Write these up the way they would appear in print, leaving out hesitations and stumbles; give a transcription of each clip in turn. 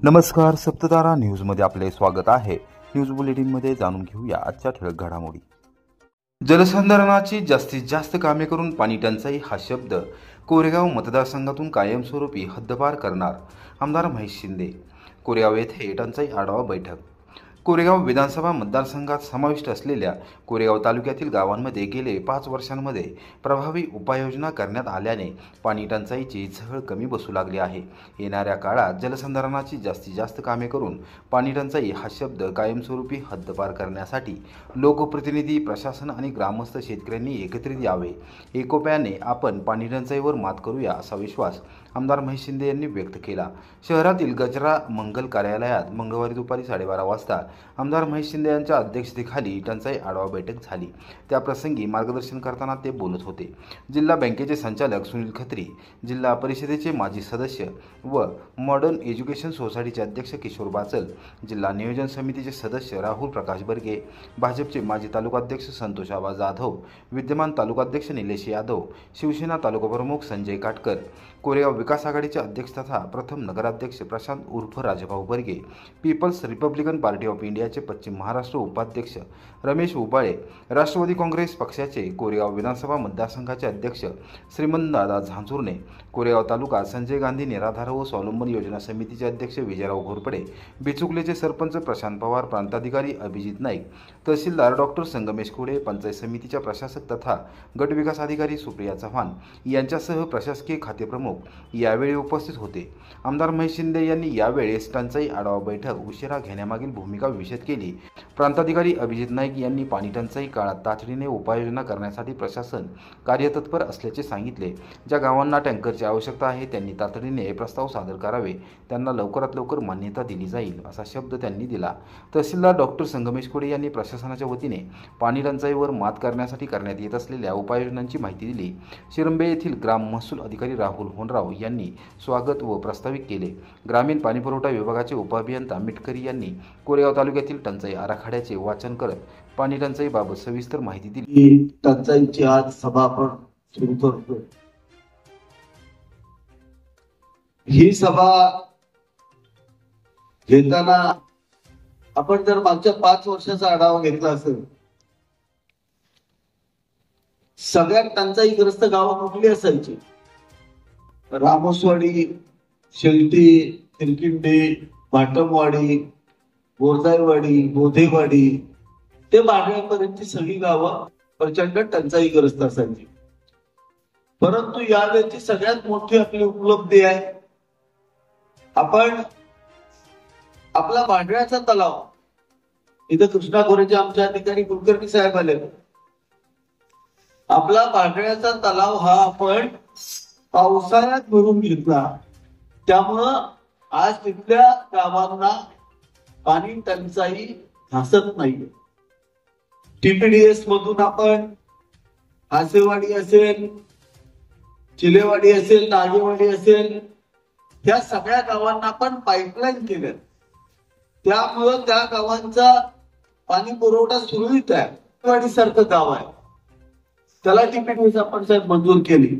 नमस्कार, सप्ततारा न्यूजमध्ये आपले स्वागत आहे। न्यूज बुलेटिनमध्ये जाणून घेऊया आजच्या ठळक घडामोडी। जलसंधारणाची जास्तीत जास्त कामे करून पाणी टंचाई हा शब्द कोरेगाव मतदारसंघातून कायमस्वरूपी हद्दपार करणार आमदार महेश शिंदे। कोरेगाव येथे टंचाई आढावा बैठक। कोरेगाव विधानसभा मतदारसंघात समाविष्ट असलेल्या कोरेगाव तालुक्यातील गावांमध्ये गेले 5 वर्षांमध्ये प्रभावी उपाययोजना करण्यात आल्याने पाणी टंचाईची झळ कमी बसू लागली आहे। येणाऱ्या काळात जलसंधारणाची जास्तीत जास्त कामे करून पाणी टंचाई हा शब्द कायमस्वरूपी हद्दपार करण्यासाठी लोकप्रतिनिधी, प्रशासन आणि ग्रामस्थ शेतकऱ्यांनी एकत्रित यावे। एकोप्याने आपण पाणी टंचाईवर मात करूया असा विश्वास आमदार महेश शिंदे यांनी व्यक्त केला। शहरातील गजरा मंगल कार्यालयात मंगळवारी दुपारी 12:30 वाजता आमदार महेश शिंदे यांच्या अध्यक्षतेखाली टंचाई आढावा बैठक झाली। त्याप्रसंगी मार्गदर्शन करताना ते बोलत होते। जिल्हा बँकेचे संचालक सुनील खत्री, जिल्हा परिषदेचे माजी सदस्य व मॉडर्न एज्युकेशन सोसायटीचे अध्यक्ष किशोर बाचल, जिल्हा नियोजन समितीचे सदस्य राहुल प्रकाश बर्गे, भाजपचे माजी तालुकाध्यक्ष संतोष आबा जाधव, विद्यमान तालुकाध्यक्ष निलेश यादव, शिवसेना तालुका प्रमुख संजय काटकर, कोरेगाव विकास आघाडीचे अध्यक्ष तथा प्रथम नगराध्यक्ष प्रशांत उर्फ Rajbhau Barge, people's republican party of इंडियाचे पश्चिम महाराष्ट्र उपाध्यक्ष रमेश उबाळे, राष्ट्रवादी काँग्रेस पक्षाचे कोरेगाव विधानसभा मतदारसंघाचे अध्यक्ष श्रीमंतदादा झांझुर्णे, कोरेगाव तालुका संजय गांधी निराधार व स्वावलंबन योजना समितीचे अध्यक्ष विजयराव घोरपडे, बिचुकलेचे सरपंच प्रशांत पवार, प्रांताधिकारी अभिजित नाईक, तहसीलदार डॉक्टर संगमेश खुडे, पंचायत समितीच्या प्रशासक तथा गट विकास अधिकारी सुप्रिया चव्हाण यांच्यासह प्रशासकीय खाते प्रमुख यावेळी उपस्थित होते। आमदार महेश शिंदे यांनी यावेळेस टंचाई आढावा बैठक उशिरा घेण्यामागील भूमिका विशद केली। प्रांताधिकारी अभिजित नाईक यांनी पाणी टंचाई काळात तातडीने उपाययोजना करण्यासाठी प्रशासन कार्यतत्पर असल्याचे सांगितले। ज्या गावांना टँकरची आवश्यकता आहे त्यांनी तातडीने प्रस्ताव सादर करावे, त्यांना लवकरात लवकर मान्यता दिली जाईल असा शब्द त्यांनी दिला। तहसीलदार डॉक्टर संगमेश खुडे यांनी प्रशासनाच्या वतीने पाणी टंचाईवर मात करण्यासाठी करण्यात येत असलेल्या उपाययोजनांची माहिती दिली। शिरंबे येथील ग्राम महसूल अधिकारी राहुल होनराव यांनी स्वागत व प्रास्ताविक केले। ग्रामीण पाणीपुरवठा विभागाचे उपअभियंता मिटकरी यांनी कोरेगाव तालुक्यातील टंचाई आराखड्याचे वाचन करत पाणी टंचाईबाबत सविस्तर माहिती दिली। टंचाईची आज सभा आपण सुरू करतो। ही सभा घेताना आपण जर मागच्या 5 वर्षाचा आढावा घेतला असेल, सगळ्यात टंचाईग्रस्त गावं कुठली असायची? रामोसवाडी, शेलटी, तिरकिंडी, भाटमवाडी, बोरदाईवाडी, बोधेवाडी ते बागळ्यापर्यंतची सगळी गावं प्रचंड टंचाईग्रस्त असायची। परंतु यावेळी सगळ्यात मोठी आपली उपलब्धी आहे, आपण आपला भांडव्याचा तलाव, इथं कृष्णा खोरेचे आमच्या अधिकारी कुलकर्णी साहेब आले, आपला भांडव्याचा तलाव हा आपण पावसाळ्यात भरून घेतला, त्यामुळं आज तिथल्या गावांना पाणी टंचाई भासत नाही। टीपीडीएस मधून आपण हासेवाडी असेल, चिलेवाडी असेल, नागेवाडी असेल, त्या सगळ्या गावांना आपण पाईपलाईन केल्या, त्यामुळं त्या गावांचा पाणी पुरवठा सुरळीत आहे। वाडी सारखं गाव आहे, त्याला टीपीडीएस आपण साहेब मंजूर केली।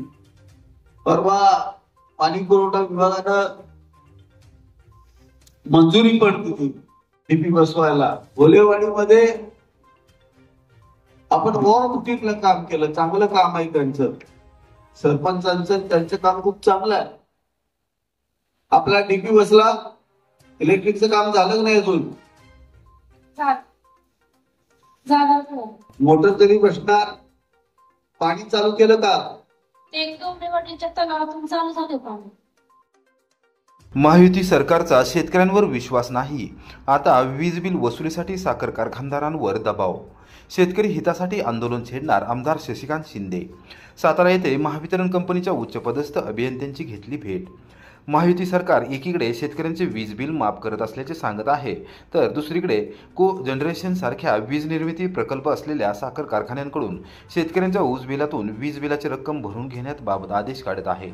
परवा पाणी पुरवठा विभागानं मंजुरी पण दिली टीपी बसवायला। भोलेवाडीमध्ये आपण बुकिंगला काम केलं, चांगलं काम आहे त्यांचं, सरपंचांचं त्यांचं काम खूप चांगलं आहे। आपला डीपी बसला, इलेक्ट्रिकचं काम झालं नाही अजून, मोटर तरी बसणार, पाणी चालू केलं का? महायुती सरकारचा शेतकऱ्यांवर विश्वास नाही, आता वीज बिल वसुलीसाठी साखर कारखानदारांवर दबाव। शेतकरी हितासाठी आंदोलन छेडणार आमदार शशिकांत शिंदे। सातारा येथे महावितरण कंपनीच्या उच्चपदस्थ अभियंत्यांची घेतली भेट। महायुती सरकार एकीकडे शेतकऱ्यांचे वीज बिल माफ करत असल्याचे सांगत आहे, तर दुसरीकडे को जनरेशन सारख्या वीज निर्मिती प्रकल्प असलेल्या साखर कारखान्यांकडून शेतकऱ्यांच्या ऊस बिलातून वीज बिलाची रक्कम भरून घेण्याबाबत आदेश काढत आहे।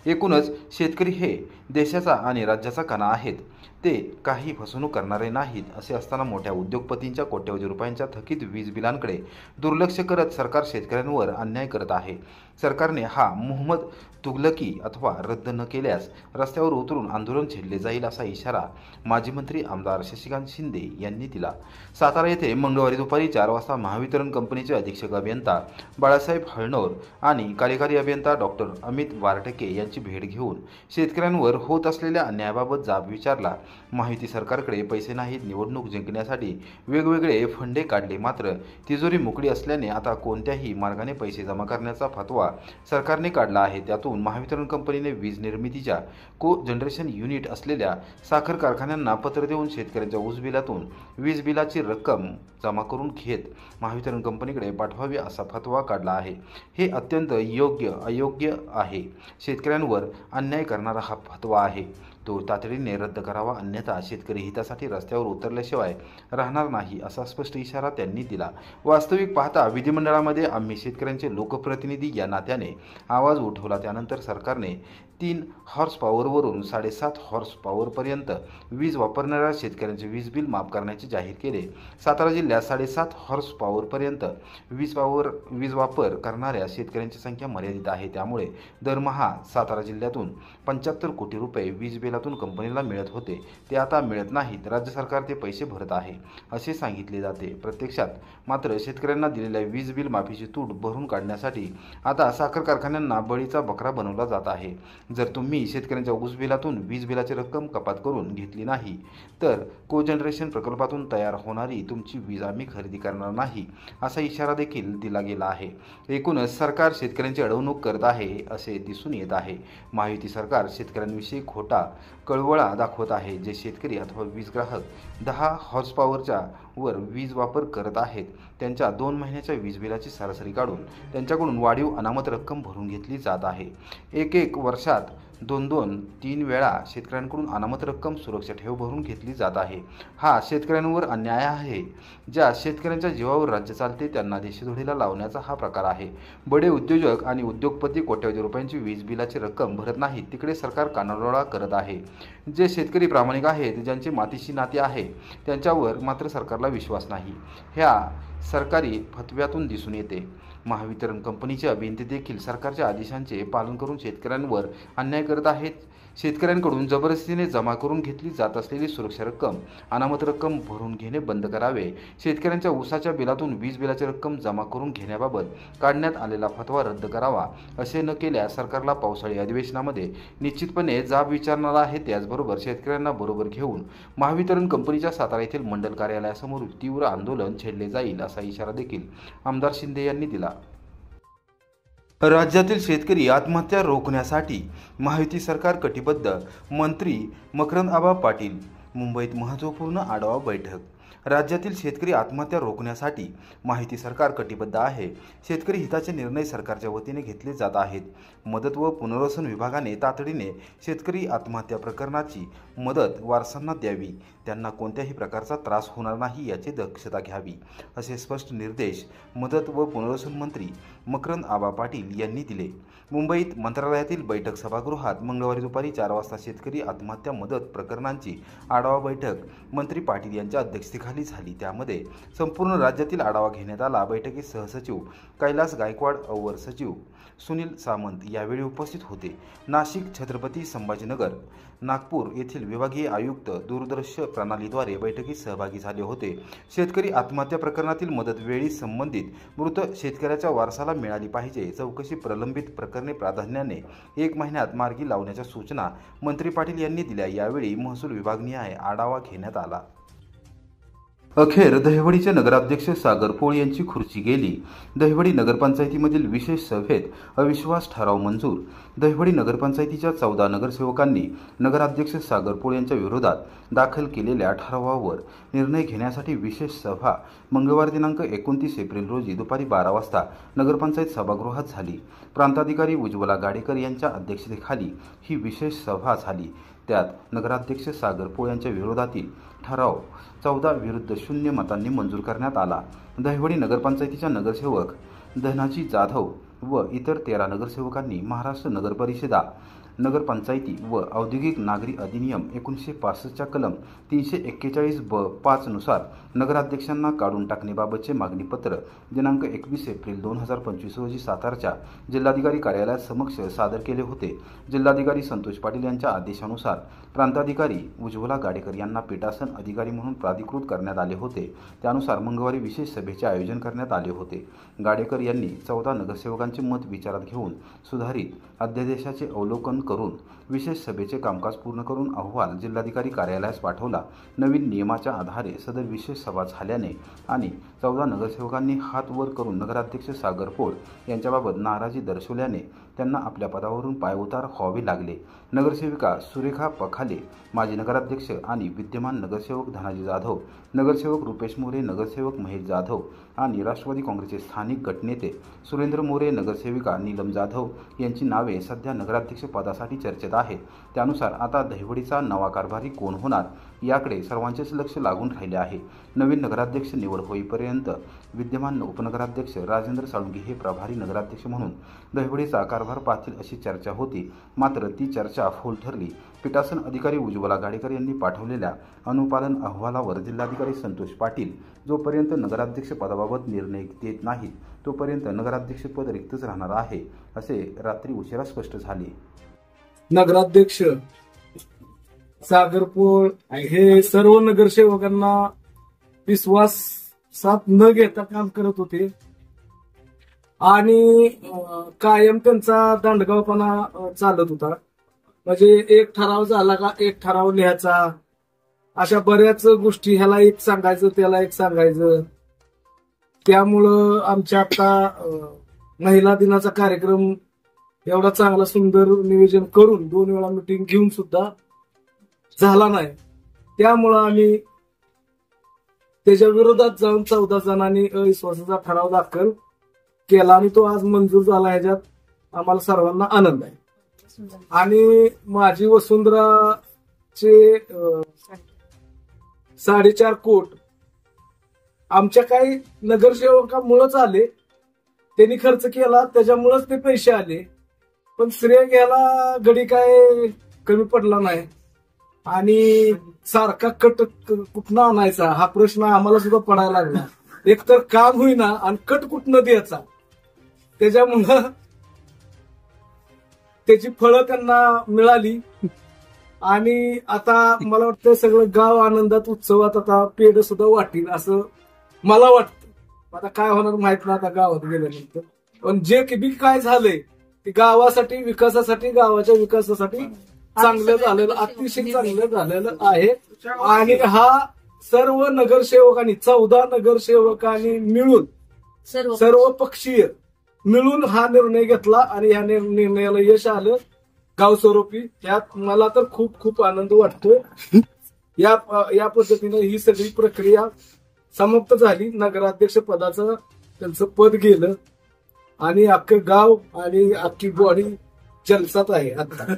एकूणच शेतकरी हे देशाचा आणि राज्याचा कणा आहेत। ते काही फसवणूक करणारे नाहीत असे असताना मोठ्या उद्योगपतींच्या कोट्यवधी रुपयांच्या थकीत वीज बिलांकडे दुर्लक्ष करत सरकार शेतकऱ्यांवर अन्याय करत आहे। सरकारने हा मोहम्मद तुगलकी अथवा रद्द न केल्यास रस्त्यावर उतरून आंदोलन छेडले जाईल असा इशारा माजी मंत्री आमदार शशिकांत शिंदे यांनी दिला। सातारा येथे मंगळवारी दुपारी 4 वाजता महावितरण कंपनीचे अधीक्षक अभियंता बाळासाहेब हळणोर आणि कार्यकारी अभियंता डॉक्टर अमित वारटके यांची भेट घेऊन शेतकऱ्यांवर होत असलेल्या अन्यायाबाबत जाब विचारला। महायुती सरकारकडे पैसे नाहीत, निवडणूक जिंकण्यासाठी वेगवेगळे फंडे काढले, मात्र तिजोरी मोकळी असल्याने आता कोणत्याही मार्गाने पैसे जमा करण्याचा फतवा सरकारने काढला आहे। त्यातून महावितरण कंपनीने वीज निर्मितीच्या को जनरेशन युनिट असलेल्या साखर कारखान्यांना पत्र देऊन शेतकऱ्यांच्या ऊस बिलातून वीज बिलाची रक्कम जमा करून घेत महावितरण कंपनीकडे पाठवावी असा फतवा काढला आहे। हे अत्यंत अयोग्य आहे। शेतकऱ्यांवर अन्याय करणारा हा फतवा आहे, तो तातडीने रद्द करावा, अन्यथा शेतकरी हितासाठी रस्त्यावर उतरल्याशिवाय राहणार नाही असा स्पष्ट इशारा त्यांनी दिला। वास्तविक पाहता विधिमंडळामध्ये आम्ही शेतकऱ्यांचे लोकप्रतिनिधी या नात्याने आवाज उठवला। त्यानंतर सरकारने 3 हॉर्स पॉवरवरून 7.5 हॉर्स पॉवरपर्यंत वीज वापरणाऱ्या शेतकऱ्यांचे वीज बिल माफ करण्याचे जाहीर केले। सातारा जिल्ह्यात 7.5 हॉर्स पॉवरपर्यंत वीज वापर करणाऱ्या शेतकऱ्यांची संख्या मर्यादित आहे। त्यामुळे दरमहा सातारा जिल्ह्यातून 75 कोटी रुपये वीज बिलातून कंपनीला मिळत होते, ते आता मिळत नाहीत। राज्य सरकार ते पैसे भरत आहे असे सांगितले जाते। प्रत्यक्षात मात्र शेतकऱ्यांना दिलेल्या वीज बिल माफीची तूट भरून काढण्यासाठी आता साखर कारखान्यांना बळीचा बकरा बनवला जात आहे। जर तुम्ही शेतकऱ्यांच्या ऊस बिलातून वीज बिलाची रक्कम कपात करून घेतली नाही तर कोजनरेशन प्रकल्पातून तयार होणारी तुमची वीज आम्ही खरेदी करणार नाही असा इशारा देखील दिला गेला आहे। एकूणच सरकार शेतकऱ्यांची अडवणूक करत आहे असे दिसून येत आहे। महायुती सरकार शेतकऱ्यांविषयी खोटा कळवळा दाखवत आहे। जे शेतकरी अथवा वीज ग्राहक 10 हॉर्स पॉवरच्या वर वीज वापर करत आहेत त्यांच्या 2 महिन्याच्या वीज बिलाची सरासरी काढून त्यांच्याकडून वाढीव अनामत रक्कम भरून घेतली जात आहे। एक वर्षात 2-3 वेळा शेतकऱ्यांकडून अनामत रक्कम सुरक्षा ठेव भरून घेतली जात आहे। हा शेतकऱ्यांवर अन्याय आहे। ज्या शेतकऱ्यांच्या जीवावर राज्य चालते त्यांना देशधुडीला लावण्याचा हा प्रकार आहे। बडे उद्योजक आणि उद्योगपती कोट्यवधी रुपयांची वीज बिलाची रक्कम भरत नाहीत, तिकडे सरकार कानाडोळा करत आहे। जे शेतकरी प्रामाणिक आहेत, ज्यांचे मातीशी नाते आहे, त्यांच्यावर मात्र सरकारला विश्वास नाही। ह्या सरकारी फतव्यातून दिसून येते। महावितरण कंपनीचे अभियंते देखील सरकारच्या आदेशांचे पालन करून शेतकऱ्यांवर अन्याय करत आहेत। शेतकऱ्यांकडून जबरदस्तीने जमा करून घेतली जात असलेली सुरक्षा रक्कम, अनामत रक्कम भरून घेणे बंद करावे। शेतकऱ्यांच्या ऊसाच्या बिलातून वीज बिलाची रक्कम जमा करून घेण्याबाबत काढण्यात आलेला फतवा रद्द करावा। असे न केल्यास सरकारला पावसाळी अधिवेशनामध्ये निश्चितपणे जाब विचारणार आहे। त्याचबरोबर शेतकऱ्यांना बरोबर घेऊन महावितरण कंपनीच्या सातारा येथील मंडल कार्यालयासमोर तीव्र आंदोलन छेडले जाईल असा इशारा देखील आमदार शिंदे यांनी दिला। राज्यातील शेतकरी आत्महत्या रोखण्यासाठी महायुती सरकार कटिबद्ध, मंत्री मकरंद पाटील। मुंबईत महत्त्वपूर्ण आढावा बैठक। राज्यातील शेतकरी आत्महत्या रोखण्यासाठी महायुती सरकार कटिबद्ध आहे। शेतकरी हिताचे निर्णय सरकारच्या वतीने घेतले जात आहेत। मदत व पुनर्वसन विभागाने तातडीने शेतकरी आत्महत्या प्रकरणाची मदत वारसांना द्यावी, त्यांना कोणत्याही प्रकारचा त्रास होणार नाही याची दक्षता घ्यावी, असे स्पष्ट निर्देश मदत व पुनर्वसन मंत्री मकरंद पाटील यांनी दिले। मुंबईत मंत्रालयातील बैठक सभागृहात मंगळवारी दुपारी 4 वाजता शेतकरी आत्महत्या मदत प्रकरणांची आढावा बैठक मंत्री पाटील यांच्या अध्यक्षतेखाली झाली। त्यामध्ये संपूर्ण राज्यातील आढावा घेण्यात आला। बैठकीत सहसचिव कैलास गायकवाड, अवर सचिव सुनील सामंत यावेळी उपस्थित होते। नाशिक, छत्रपती संभाजीनगर, नागपूर येथील विभागीय आयुक्त दूरदृश्य प्रणालीद्वारे बैठकीत सहभागी झाले होते। शेतकरी आत्महत्या प्रकरणातील मदत वेळी संबंधित मृत शेतकऱ्याच्या वारसाला मिळाली पाहिजे। चौकशी प्रलंबित प्रकरणे प्राधान्याने 1 महिन्यात मार्गी लावण्याच्या सूचना मंत्री पाटील यांनी दिल्या। यावेळी महसूल विभागनिहाय आढावा घेण्यात आला। अखेर दहिवडीचे नगराध्यक्ष सागर पोळ यांची खुर्ची गेली। दहिवडी नगरपंचायतीमधील विशेष सभेत अविश्वास ठराव मंजूर। दहिवडी नगरपंचायतीच्या 14 नगरसेवकांनी नगराध्यक्ष सागर पोळ यांच्या विरोधात दाखल केलेल्या ठरावावर निर्णय घेण्यासाठी विशेष सभा मंगळवार दिनांक 29 एप्रिल रोजी दुपारी 12 वाजता नगरपंचायत सभागृहात झाली। प्रांताधिकारी उज्ज्वला गाडेकर यांच्या अध्यक्षतेखाली ही विशेष सभा झाली। त्यात नगराध्यक्ष सागर पोळ यांच्या विरोधातील ठराव 14 विरुद्ध 0 मतांनी मंजूर करण्यात आला। दहिवडी नगरपंचायतीच्या नगरसेवक धनाजी जाधव व इतर 13 नगरसेवकांनी महाराष्ट्र नगर परिषदा नगरपंचायती व औद्योगिक नागरी अधिनियम 1965च्या कलम 341(ब)(5) नुसार नगराध्यक्षांना काढून टाकण्याबाबतचे मागणीपत्र दिनांक 21 एप्रिल 2025 रोजी सातारच्या जिल्हाधिकारी कार्यालयात समक्ष सादर केले होते। जिल्हाधिकारी संतोष पाटील यांच्या आदेशानुसार प्रांताधिकारी उज्ज्वला गाडेकर यांना पीठासन अधिकारी म्हणून प्राधिकृत करण्यात आले होते। त्यानुसार मंगळवारी विशेष सभेचे आयोजन करण्यात आले होते। गाडेकर यांनी 14 नगरसेवकांचे मत विचारात घेऊन सुधारित अध्यादेशाचे अवलोकन करून विशेष सभेचे कामकाज पूर्ण करून अहवाल जिल्हाधिकारी कार्यालयास पाठवला। नवीन नियमाच्या आधारे सदर विशेष सभा झाल्याने आणि 14 नगरसेवकांनी हात वर करून नगराध्यक्ष सागर पोळ यांच्याबाबत नाराजी दर्शवल्याने त्यांना आपल्या पदावरून पायउतार व्हावे लागले। नगरसेविका सुरेखा पखाले, माजी नगराध्यक्ष आणि विद्यमान नगरसेवक धनाजी जाधव, नगरसेवक रुपेश मोरे, नगरसेवक महेश जाधव आणि राष्ट्रवादी काँग्रेसचे स्थानिक गटनेते सुरेंद्र मोरे, नगरसेविका नीलम जाधव यांची नावे सध्या नगराध्यक्ष पदासाठी चर्चेत आहेत। त्यानुसार आता दहिवडीचा नवा कारभारी कोण होणार याकडे सर्वांचेच लक्ष लागून राहिले आहे। नवीन नगराध्यक्ष निवड होईपर्यंत विद्यमान उपनगराध्यक्ष राजेंद्र साळुंखे हे प्रभारी नगराध्यक्ष म्हणून दहिवडीचा कारभार पाहतील अशी चर्चा होती। मात्र ती चर्चा फोल ठरली। पीठासन अधिकारी उज्ज्वला गाडेकर यांनी पाठवलेल्या अनुपालन अहवालावर जिल्हाधिकारी संतोष पाटील जोपर्यंत नगराध्यक्ष पदाबाबत निर्णय देत नाहीत तोपर्यंत नगराध्यक्षपद रिक्तच राहणार आहे असे रात्री उशिरा स्पष्ट झाले। नगराध्यक्ष सागर पोळ हे सर्व नगरसेवकांना विश्वासात न घेता काम करत होते आणि कायम त्यांचा दांडगावपणा चालत होता। म्हणजे एक ठराव झाला का एक ठराव लिहायचा, अशा बऱ्याच गोष्टी, ह्याला एक सांगायचं त्याला एक सांगायचं। त्यामुळं आमच्या आता महिला दिनाचा कार्यक्रम एवढा चांगला सुंदर नियोजन करून 2 वेळा मीटिंग घेऊन सुद्धा झाला नाही। त्यामुळं आम्ही त्याच्या विरोधात जाऊन 14 जणांनी अविश्वासाचा ठराव दाखल केला आणि तो आज मंजूर झाला। ह्याच्यात आम्हाला सर्वांना आनंद आहे। आणि माझी वसुंधराचे 4.5 कोटी आमच्या काही नगरसेवकामुळेच आले, त्यांनी खर्च केला त्याच्यामुळेच ते पैसे आले, पण श्रेय घ्यायला गडी काय कमी पडला नाही। आणि सारखा कट कुठनं आणायचा हा प्रश्न आम्हाला सुद्धा पडायला लागला। एकतर काम होईना आणि कट कुठनं द्यायचा, त्याच्यामुळं त्याची फळं त्यांना मिळाली। आणि आता मला वाटतं सगळं गाव आनंदात उत्सवात आता पेढ सुद्धा वाटील असं मला वाटतं। आता काय होणार माहित नाही आता गावात गेल्यानंतर, पण जे की काय झालंय ते गावासाठी विकासासाठी गावाच्या विकासासाठी चांगलं झालेलं, अतिशय चांगलं झालेलं आहे। आणि हा सर्व नगरसेवकांनी 14 नगरसेवकांनी मिळून सर्व पक्षीय मिळून हा निर्णय घेतला आणि या निर्णयाला यश आलं गाव स्वरूपी। यात मला तर खूप खूप आनंद वाटतोय। या पद्धतीने ही सगळी प्रक्रिया समाप्त झाली। नगराध्यक्ष पदाचं त्यांचं पद गेलं आणि अख्खं गाव आणि अख्खी बॉडी जलसात आहे आता।